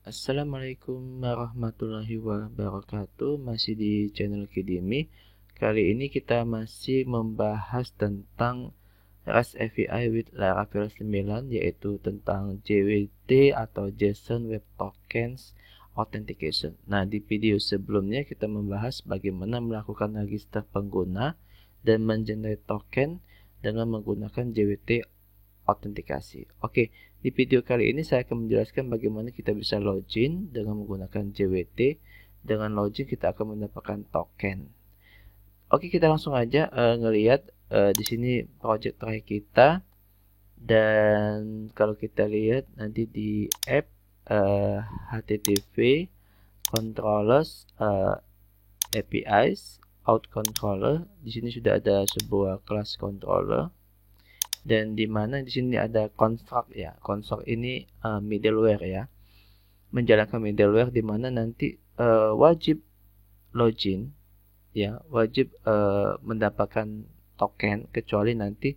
Assalamualaikum warahmatullahi wabarakatuh. Masih di channel Kidimi. Kali ini kita masih membahas tentang REST API with Laravel 9, yaitu tentang JWT atau JSON Web Tokens Authentication. Nah, di video sebelumnya kita membahas bagaimana melakukan register pengguna dan mengenerate token dengan menggunakan JWT autentikasi. Oke, di video kali ini saya akan menjelaskan bagaimana kita bisa login dengan menggunakan JWT. Dengan login kita akan mendapatkan token. Oke, kita langsung aja ngelihat di sini project terakhir kita. Dan kalau kita lihat nanti di app HTTP controllers APIs out controller, di sini sudah ada sebuah kelas controller. Dan di mana di sini ada construct ya. Construct ini middleware ya. Menjalankan middleware di mana nanti wajib login ya, wajib mendapatkan token kecuali nanti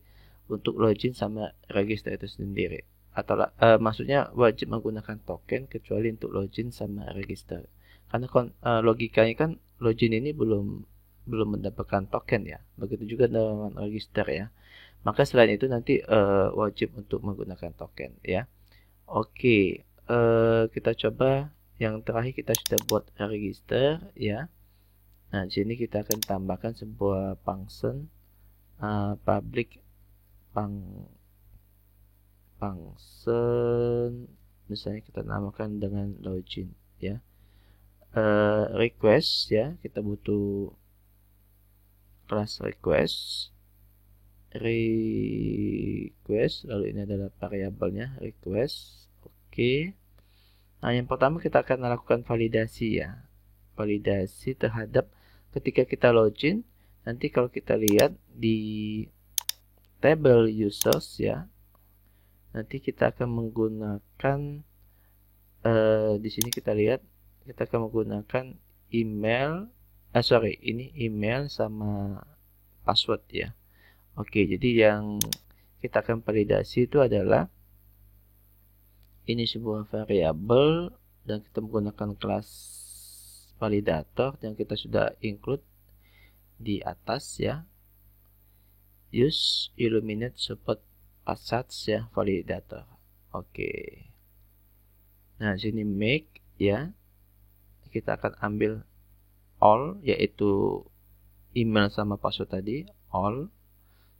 untuk login sama register itu sendiri. Atau maksudnya wajib menggunakan token kecuali untuk login sama register. Karena logikanya kan login ini belum mendapatkan token ya. Begitu juga dengan register ya. Maka selain itu nanti wajib untuk menggunakan token ya. Oke, kita coba yang terakhir kita sudah buat register ya. Nah, di sini kita akan tambahkan sebuah function public function, misalnya kita namakan dengan login ya. Request ya, kita butuh class request, lalu ini adalah variabelnya request. Oke. Nah, yang pertama kita akan melakukan validasi ya. Validasi terhadap ketika kita login, nanti kalau kita lihat di table users ya, nanti kita akan menggunakan di sini kita lihat kita akan menggunakan email ini email sama password ya. Oke, jadi yang kita akan validasi itu adalah ini sebuah variabel dan kita menggunakan kelas validator yang kita sudah include di atas ya. Use illuminate support passage ya, validator. Oke. Nah, sini make ya. Kita akan ambil all, yaitu email sama password tadi, all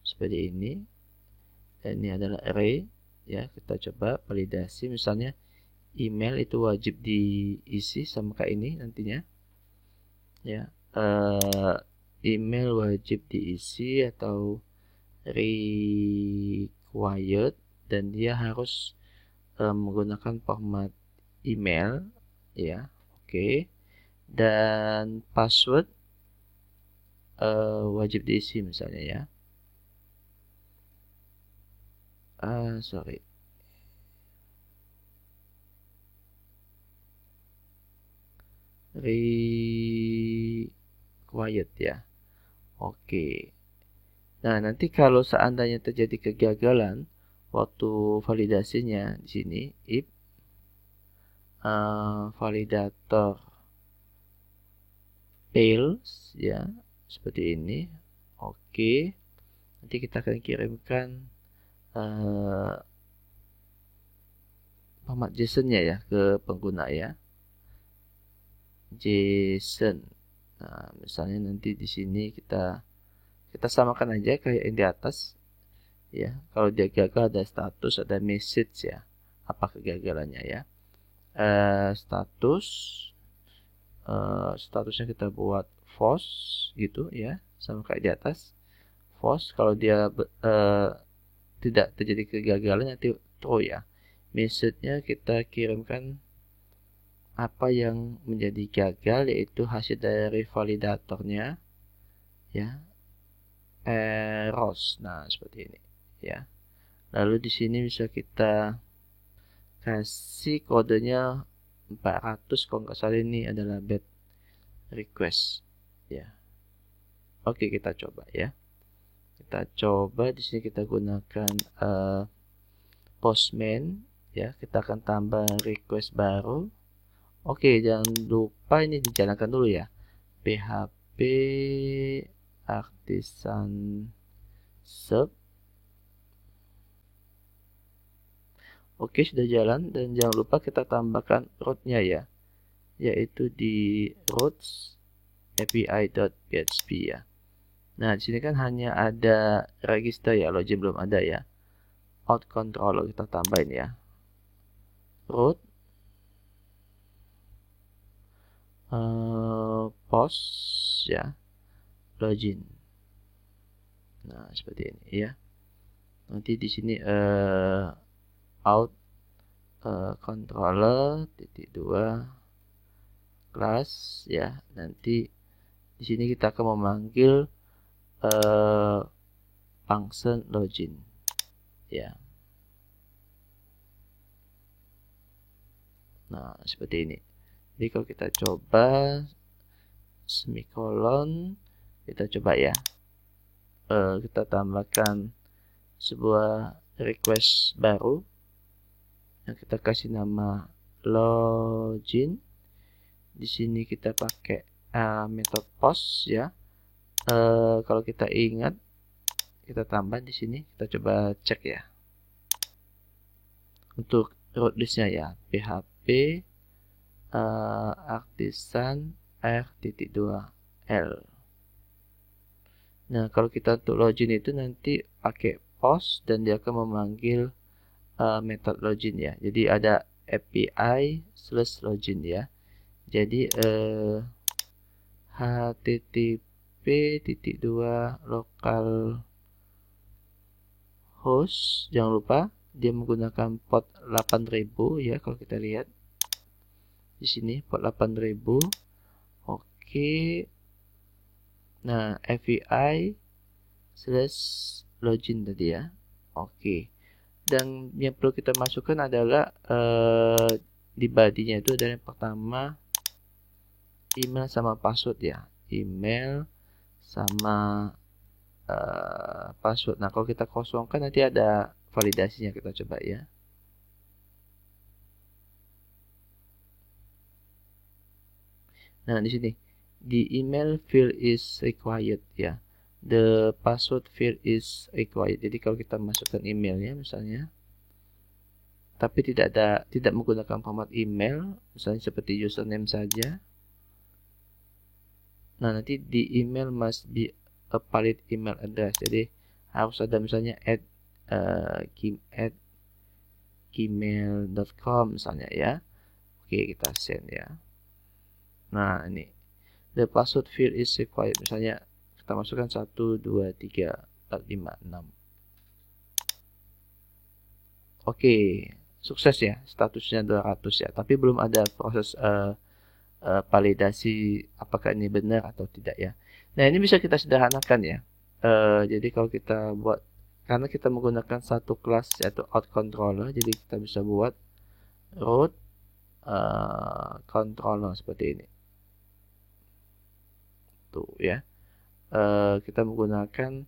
seperti ini. Dan ini adalah array ya. Kita coba validasi, misalnya email itu wajib diisi sama kayak ini nantinya ya. Email wajib diisi atau required, dan dia harus menggunakan format email ya. Oke. Dan password wajib diisi misalnya ya. Required ya. Oke. Nah, nanti kalau seandainya terjadi kegagalan waktu validasinya di sini, if validator fails ya, seperti ini. Oke. Nanti kita akan kirimkan format JSON-nya ya ke pengguna ya. JSON. Nah, misalnya nanti di sini kita samakan aja kayak yang di atas ya. Kalau dia gagal ada status, ada message ya, apa kegagalannya ya. Statusnya kita buat false gitu ya, sama kayak di atas, false. Kalau dia tidak terjadi kegagalan nanti true ya. Message-nya kita kirimkan apa yang menjadi gagal, yaitu hasil dari validatornya ya, errors. Nah, seperti ini ya. Lalu di sini bisa kita kasih kodenya 400, kalau nggak salah ini adalah bad request ya. Oke, kita coba ya. Kita coba di sini kita gunakan Postman ya. Kita akan tambah request baru Oke, jangan lupa ini dijalankan dulu ya. PHP artisan sub. Oke, sudah jalan, dan jangan lupa kita tambahkan root-nya ya, yaitu di routes api.php ya. Nah, di sini kan hanya ada register ya, login belum ada ya. Out controller kita tambahin ya. Root post ya, login. Nah, seperti ini ya. Nanti di sini out controller titik 2 class ya. Nanti di sini kita akan memanggil function login ya. Nah, seperti ini. Jadi kalau kita coba semikolon, kita coba ya, kita tambahkan sebuah request baru yang kita kasih nama login. Di sini kita pakai metode post ya. Kalau kita ingat, kita tambah di sini. Kita coba cek ya. Untuk root listnya ya, php artisan r.2l. Nah, kalau kita untuk login itu nanti pakai post dan dia akan memanggil metode login ya. Jadi ada API/login ya. Jadi http:// local host, jangan lupa dia menggunakan port 8000 ya. Kalau kita lihat di sini port 8000. Oke. Nah, API/login tadi ya. Oke. Dan yang perlu kita masukkan adalah di body-nya itu adalah yang pertama email sama password ya. Email sama password. Nah, kalau kita kosongkan nanti ada validasinya, kita coba ya. Nah, di sini the email field is required ya. The password field is required. Jadi kalau kita masukkan emailnya misalnya, tapi tidak menggunakan format email, misalnya seperti username saja. Nah, nanti di email must be a valid email address. Jadi harus ada misalnya @gmail.com misalnya ya. Oke, kita send ya. Nah, ini the password field is required. Misalnya kita masukkan 1 2 3 4 5 6. Oke, sukses ya, statusnya 200 ya. Tapi belum ada proses validasi apakah ini benar atau tidak ya. Nah, ini bisa kita sederhanakan ya. Jadi kalau kita buat, karena kita menggunakan satu kelas yaitu out controller, jadi kita bisa buat root controller seperti ini. Tuh ya. Kita menggunakan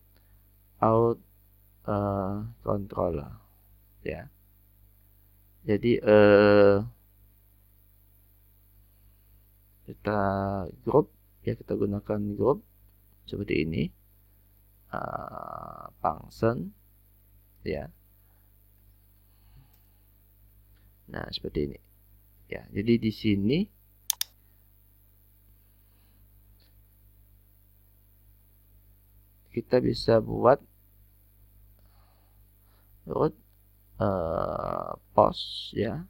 out controller ya. Jadi kita group ya, kita gunakan group seperti ini, function ya. Nah, seperti ini ya. Jadi di sini kita bisa buat root post ya.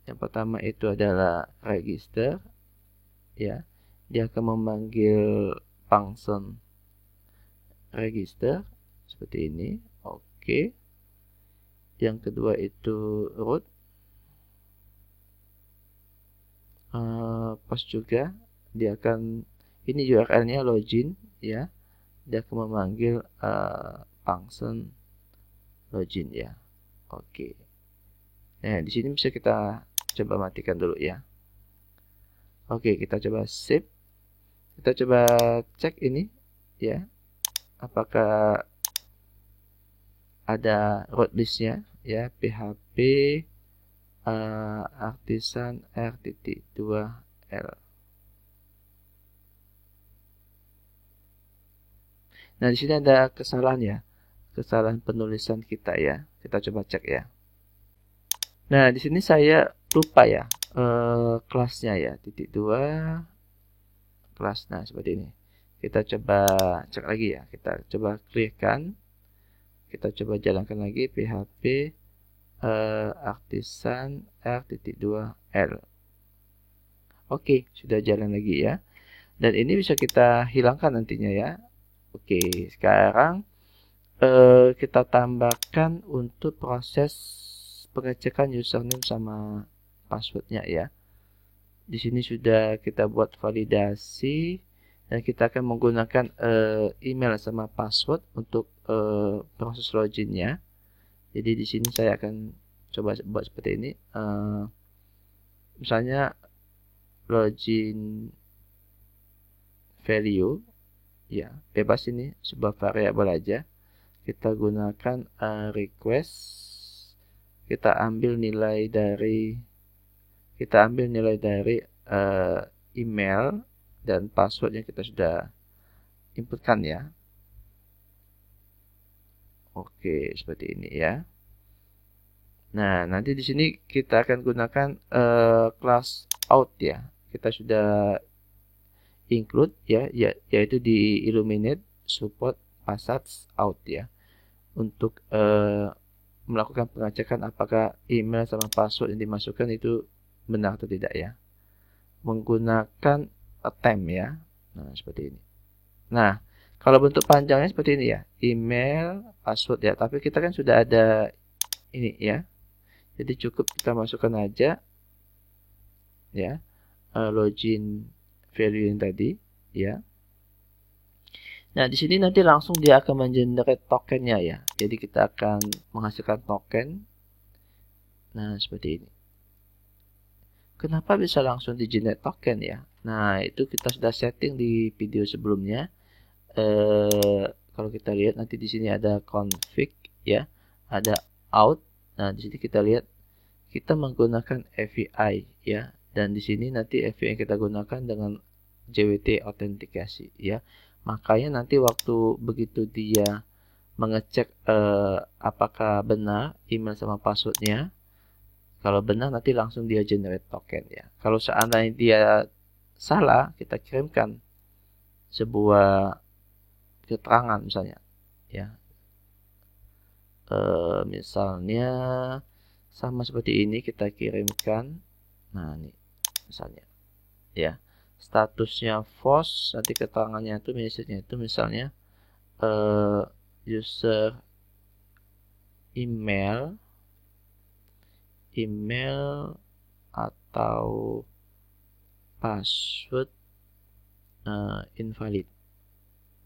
Yang pertama itu adalah register ya. Dia akan memanggil function register seperti ini. Oke. Yang kedua itu root post juga. Dia akan, ini URL-nya login ya. Dia akan memanggil function login ya. Oke. Nah, di sini bisa kita coba matikan dulu ya. Oke, kita coba save. Kita coba cek ini ya, apakah ada root listnya ya, php artisan R.2L. Nah, di sini ada kesalahan ya. Kesalahan penulisan kita ya. Kita coba cek ya. Nah, di sini saya lupa ya kelasnya ya. Titik 2 kelas. Nah, seperti ini. Kita coba cek lagi ya. Kita coba clearkan. Kita coba jalankan lagi PHP artisan R.2L. Oke, sudah jalan lagi ya. Dan ini bisa kita hilangkan nantinya ya. Oke, sekarang kita tambahkan untuk proses pengecekan username sama passwordnya ya. Di sini sudah kita buat validasi dan kita akan menggunakan email sama password untuk proses loginnya. Jadi di sini saya akan coba buat seperti ini. Misalnya login value ya, bebas ini sebuah variabel aja. Kita gunakan request. Kita ambil nilai dari email dan password yang kita sudah inputkan ya. Oke, seperti ini ya. Nah, nanti di sini kita akan gunakan class out ya. Kita sudah include ya, yaitu di Illuminate support passage out ya. Untuk melakukan pengecekan apakah email sama password yang dimasukkan itu benar atau tidak ya. Menggunakan attempt ya. Nah, seperti ini. Nah, kalau bentuk panjangnya seperti ini ya, email, password ya. Tapi kita kan sudah ada ini ya. Jadi cukup kita masukkan aja ya, login value yang tadi ya. Nah, di sini nanti langsung dia akan mengenerate tokennya ya. Jadi kita akan menghasilkan token. Nah, seperti ini. Kenapa bisa langsung di generate token ya? Nah, itu kita sudah setting di video sebelumnya. Kalau kita lihat nanti di sini ada config ya, ada out. Nah, di sini kita lihat kita menggunakan API ya, dan di sini nanti API yang kita gunakan dengan JWT autentikasi ya. Makanya nanti waktu begitu dia mengecek apakah benar email sama passwordnya, kalau benar nanti langsung dia generate token ya. Kalau seandainya dia salah, kita kirimkan sebuah keterangan misalnya ya, misalnya sama seperti ini kita kirimkan. Nah, ini misalnya ya, statusnya false, nanti keterangannya itu message-nya itu misalnya user email atau password invalid.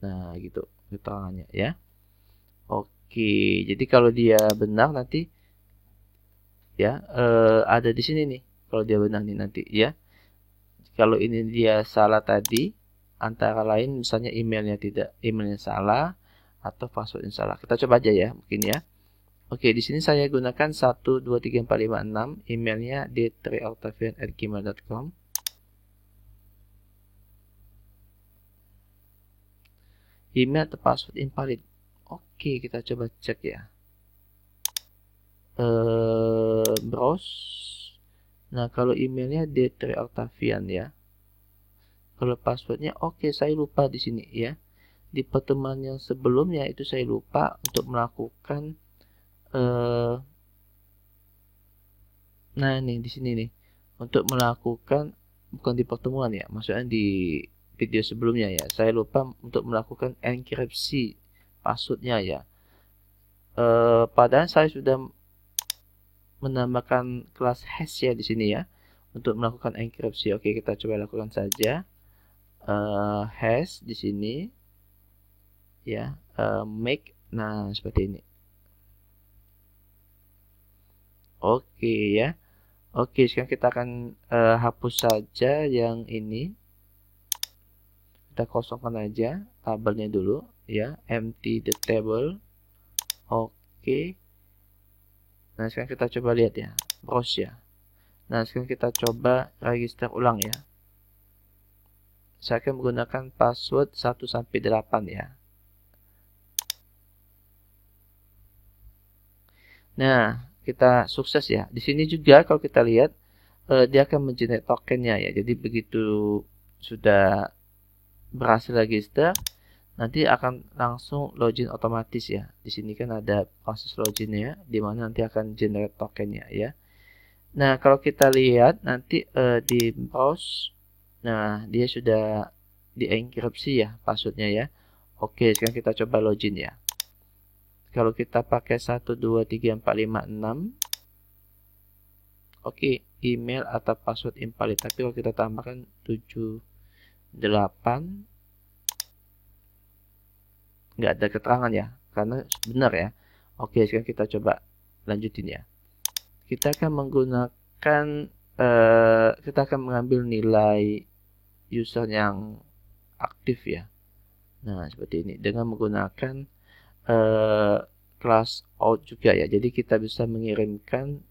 Nah, gitu keterangannya ya. Oke, jadi kalau dia benar nanti ya, ada di sini nih. Kalau dia benar nih nanti ya. Kalau ini dia salah tadi, antara lain misalnya emailnya salah atau passwordnya salah. Kita coba aja ya, mungkin ya. Oke, di sini saya gunakan 123456, emailnya d3octavian@gmail.com. Email atau password invalid. Oke, kita coba cek ya. Browse. Nah, kalau emailnya d3octavian ya. Kalau passwordnya oke, saya lupa di sini ya. Di pertemuan yang sebelumnya itu saya lupa untuk melakukan nah nih di sini nih, untuk melakukan, bukan di pertemuan ya, maksudnya di video sebelumnya ya, saya lupa untuk melakukan enkripsi passwordnya ya. Padahal saya sudah menambahkan kelas hash ya di sini ya untuk melakukan enkripsi. Oke, kita coba lakukan saja hash di sini ya, make. Nah, seperti ini. Oke ya. Oke, sekarang kita akan hapus saja yang ini. Kita kosongkan aja tabelnya dulu ya, empty the table. Oke. Nah, sekarang kita coba lihat ya, browse ya. Nah, sekarang kita coba register ulang ya. Saya akan menggunakan password 1 sampai 8 ya. Nah, kita sukses ya. Di sini juga kalau kita lihat dia akan mengenerate tokennya ya. Jadi begitu sudah berhasil register, nanti akan langsung login otomatis ya. Di sini kan ada proses loginnya, di mana nanti akan generate tokennya ya. Nah, kalau kita lihat nanti di browse, nah dia sudah dienkripsi ya passwordnya ya. Oke, sekarang kita coba login ya. Kalau kita pakai 1, 2, 3, 4, 5, 6, oke, email atau password invalid. Tapi kalau kita tambahkan 7, 8, nggak ada keterangan ya, karena benar ya. Oke, sekarang kita coba lanjutin ya. Kita akan menggunakan, kita akan mengambil nilai user yang aktif ya. Nah, seperti ini dengan menggunakan class out juga ya. Jadi kita bisa mengirimkan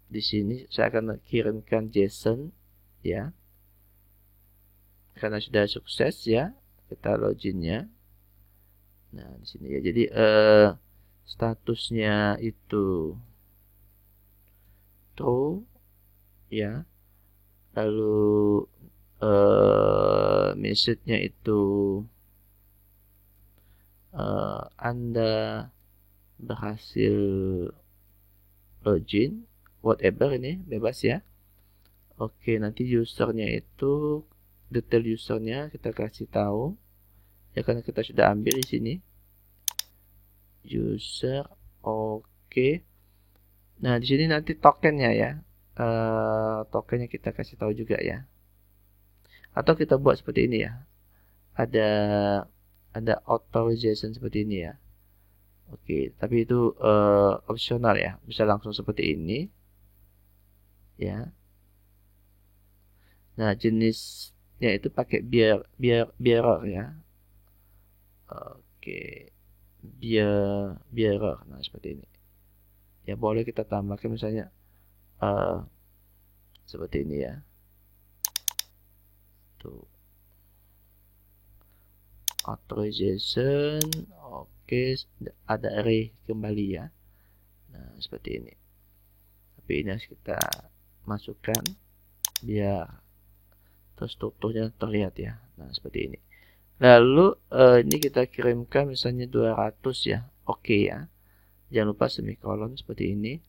di sini. Saya akan kirimkan JSON ya. Karena sudah sukses ya, kita loginnya. Nah, di sini ya. Jadi statusnya itu true ya. Lalu message-nya itu Anda berhasil login, whatever ini bebas ya. Oke, nanti usernya itu detail usernya kita kasih tahu ya, karena kita sudah ambil di sini user. Oke. Nah, di sini nanti tokennya ya, tokennya kita kasih tahu juga ya. Atau kita buat seperti ini ya. Ada authorization seperti ini ya. Oke, tapi itu opsional ya. Bisa langsung seperti ini. Ya. Nah, jenisnya itu pakai bearer ya. Oke. Bearer. Nah, seperti ini. Ya, boleh kita tambahkan misalnya seperti ini ya. Tuh. Authorization. Oke, ada array kembali ya. Nah, seperti ini. Tapi ini harus kita masukkan biar strukturnya terlihat ya. Nah, seperti ini. Lalu ini kita kirimkan misalnya 200 ya. Oke ya. Jangan lupa semikolon seperti ini.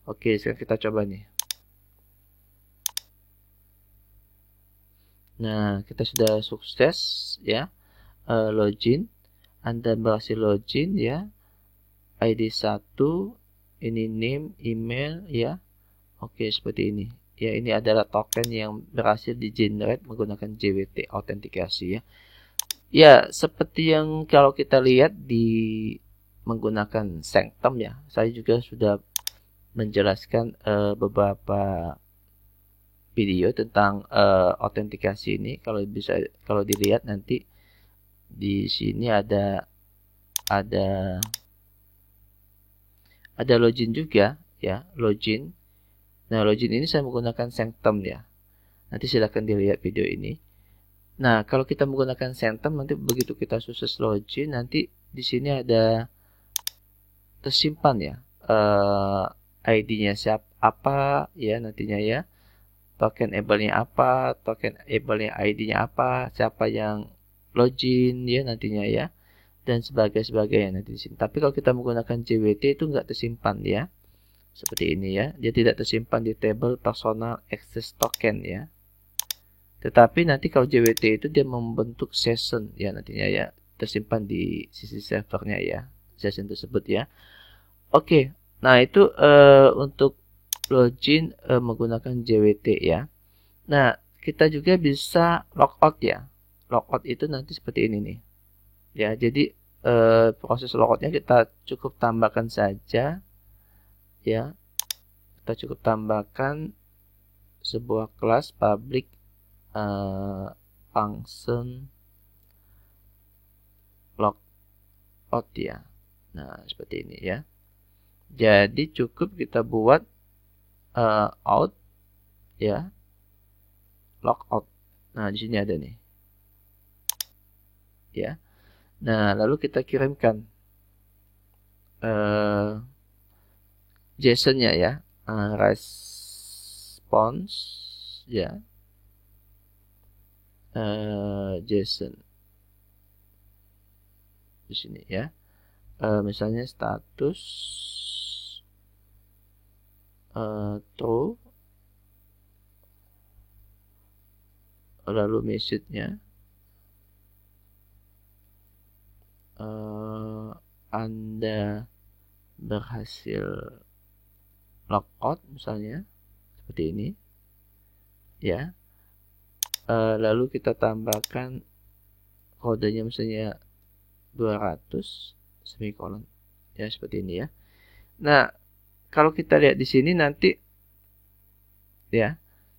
Oke, sekarang kita coba nih. Nah, kita sudah sukses ya. Login. Anda berhasil login ya. ID 1, ini name, email ya. Oke, seperti ini. Ya, ini adalah token yang berhasil di-generate menggunakan JWT autentikasi ya. Ya, seperti yang kalau kita lihat di menggunakan Sanctum ya. Saya juga sudah menjelaskan beberapa video tentang autentikasi ini. Kalau dilihat nanti di sini ada login juga ya, login. Nah, login ini saya menggunakan Sanctum ya. Nanti silakan dilihat video ini. Nah, kalau kita menggunakan Sanctum, nanti begitu kita sukses login, nanti di sini ada tersimpan ya ID-nya apa ya nantinya ya, token able-nya apa, token able-nya ID-nya apa, siapa yang login ya nantinya ya, dan sebagainya nanti di sini. Tapi kalau kita menggunakan JWT itu nggak tersimpan ya, seperti ini ya, dia tidak tersimpan di table personal access token ya. Tetapi nanti kalau JWT itu dia membentuk session ya nantinya ya, tersimpan di sisi servernya ya, session tersebut ya. Oke, nah itu untuk login menggunakan JWT ya. Nah, kita juga bisa logout ya. Logout itu nanti seperti ini nih. Ya, jadi proses logoutnya kita cukup tambahkan saja ya. Kita cukup tambahkan sebuah kelas public function logout ya. Nah, seperti ini ya. Jadi cukup kita buat out ya, logout. Nah, di sini ada nih. Ya. Nah, lalu kita kirimkan JSON-nya ya, response ya, JSON di sini ya, misalnya status true, lalu message-nya Anda berhasil logout misalnya seperti ini ya. Lalu kita tambahkan kodenya misalnya 200 semikolon ya, seperti ini ya. Nah, kalau kita lihat di sini nanti ya,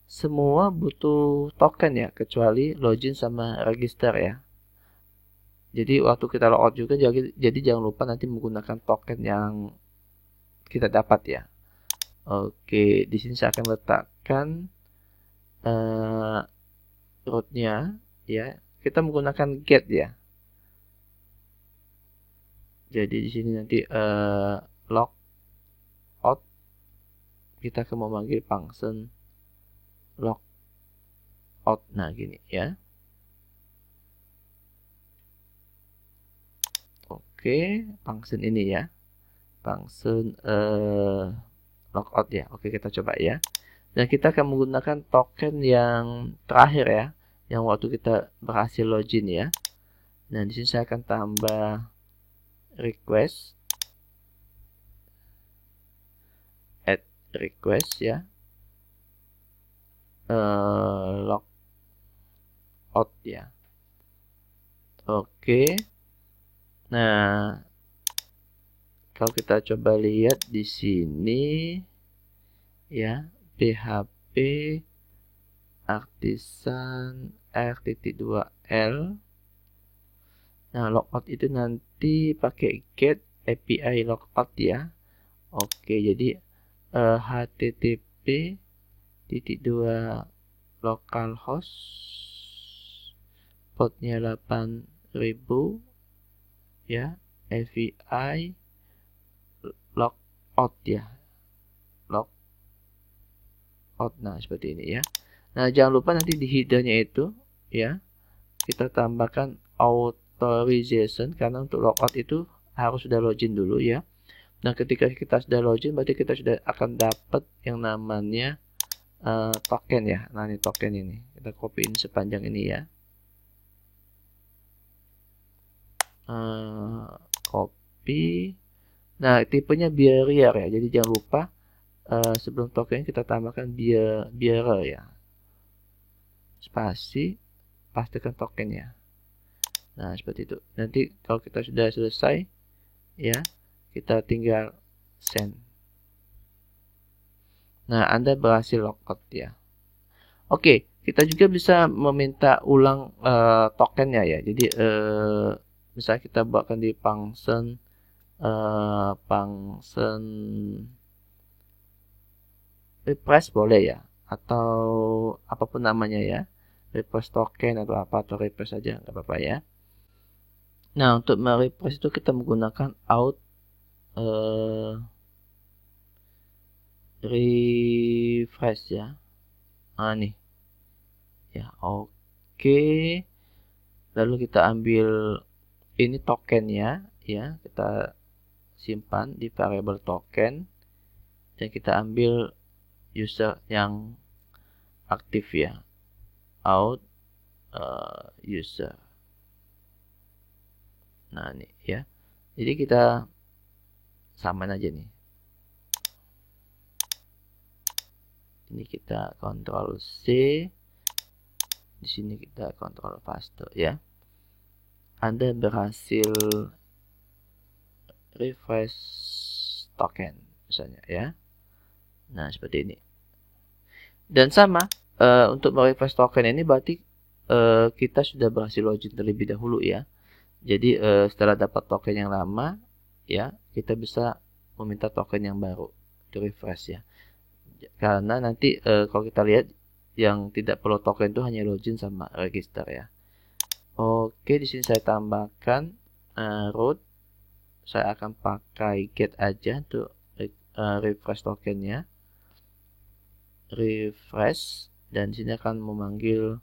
semua butuh token ya, kecuali login sama register ya. Jadi waktu kita logout juga, jadi jangan lupa nanti menggunakan token yang kita dapat ya. Oke, di sini saya akan letakkan root-nya ya. Kita menggunakan get ya. Jadi di sini nanti logout, kita akan memanggil function logout. Nah, gini ya. Oke, function ini ya. Function logout ya. Oke, kita coba ya. Dan kita akan menggunakan token yang terakhir ya, yang waktu kita berhasil login ya. Nah, di sini saya akan tambah request, add request ya, logout ya. Oke. Nah, kalau kita coba lihat di sini ya, PHP artisan R.2L. Nah, logout itu nanti pakai get API logout ya. Oke, jadi http:// localhost portnya 8000 ya, API logout ya, logout. Nah, seperti ini ya. Nah, jangan lupa nanti di header-nya itu ya, kita tambahkan authorization, karena untuk logout itu harus sudah login dulu ya. Nah, ketika kita sudah login, berarti kita sudah akan dapat yang namanya token ya. Nah, ini token ini. Kita copy sepanjang ini ya. Copy. Nah, tipenya bearer ya. Jadi jangan lupa sebelum token kita tambahkan bearer ya. Spasi, pastikan tokennya. Nah, seperti itu. Nanti kalau kita sudah selesai ya, kita tinggal send. Nah, Anda berhasil logout ya. Oke, kita juga bisa meminta ulang tokennya ya. Jadi misalnya kita buatkan di function refresh boleh ya, atau apapun namanya ya, refresh token atau apa, atau refresh saja nggak apa-apa ya. Nah, untuk merefresh itu kita menggunakan out refresh ya. Nah, nih ya. Oke, lalu kita ambil ini tokennya ya, kita simpan di variable token, dan kita ambil user yang aktif ya, out user. Nah, ini ya. Jadi kita samain aja nih. Ini kita Ctrl C, di sini kita Ctrl paste ya. Anda berhasil refresh token misalnya ya. Nah, seperti ini. Dan sama untuk merefresh token ini berarti kita sudah berhasil login terlebih dahulu ya. Jadi setelah dapat token yang lama ya, kita bisa meminta token yang baru di refresh ya. Karena nanti kalau kita lihat yang tidak perlu token itu hanya login sama register ya. Oke, di sini saya tambahkan root. Saya akan pakai get aja untuk refresh tokennya. Refresh, dan di sini akan memanggil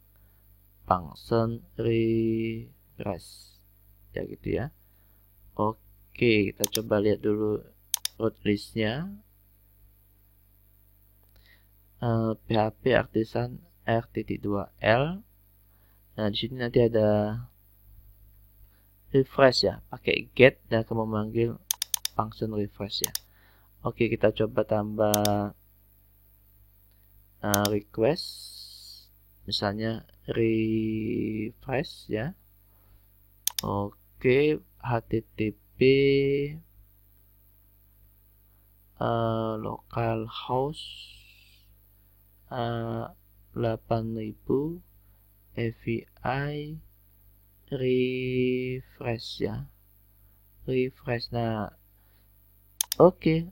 function refresh ya gitu ya. Oke, kita coba lihat dulu root listnya. PHP artisan R.2L. Nah, di sini nanti ada refresh ya, pakai get dan akan memanggil function refresh ya. Oke, kita coba tambah request, misalnya refresh ya. Oke, http localhost 8000 API refresh ya, refresh. Nah, oke,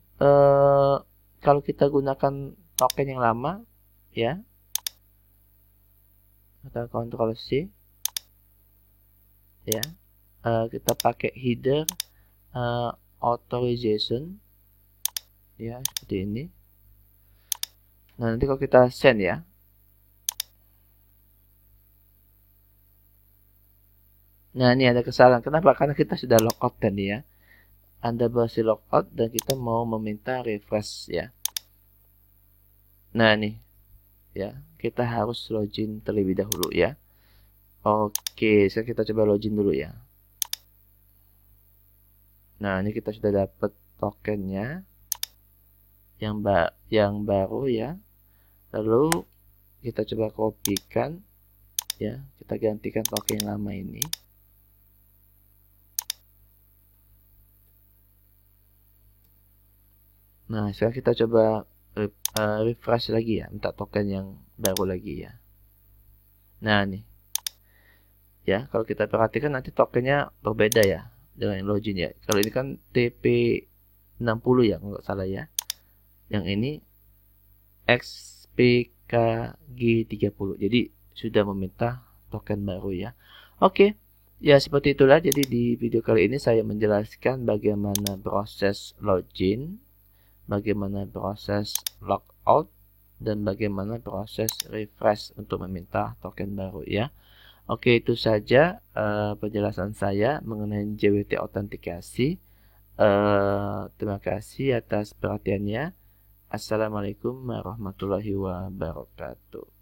kalau kita gunakan token yang lama ya, kita Ctrl C ya, kita pakai header authorization ya, seperti ini. Nah, nanti kalau kita send ya, nah ini ada kesalahan. Kenapa? Karena kita sudah logout tadi ya. Anda berhasil logout dan kita mau meminta refresh ya. Nah nih ya, kita harus login terlebih dahulu ya. Oke, sekarang kita coba login dulu ya. Nah, ini kita sudah dapat tokennya yang baru ya. Lalu kita coba kopikan ya, kita gantikan token yang lama ini. Nah, sekarang kita coba refresh lagi ya, minta token yang baru lagi ya. Nah, nih. Ya, kalau kita perhatikan nanti tokennya berbeda ya dengan login ya. Kalau ini kan TP60 ya, nggak salah ya. Yang ini XPKG30. Jadi sudah meminta token baru ya. Oke. Ya, seperti itulah. Jadi di video kali ini saya menjelaskan bagaimana proses login, bagaimana proses logout, dan bagaimana proses refresh untuk meminta token baru ya. Oke, itu saja penjelasan saya mengenai JWT autentikasi. Terima kasih atas perhatiannya. Assalamualaikum warahmatullahi wabarakatuh.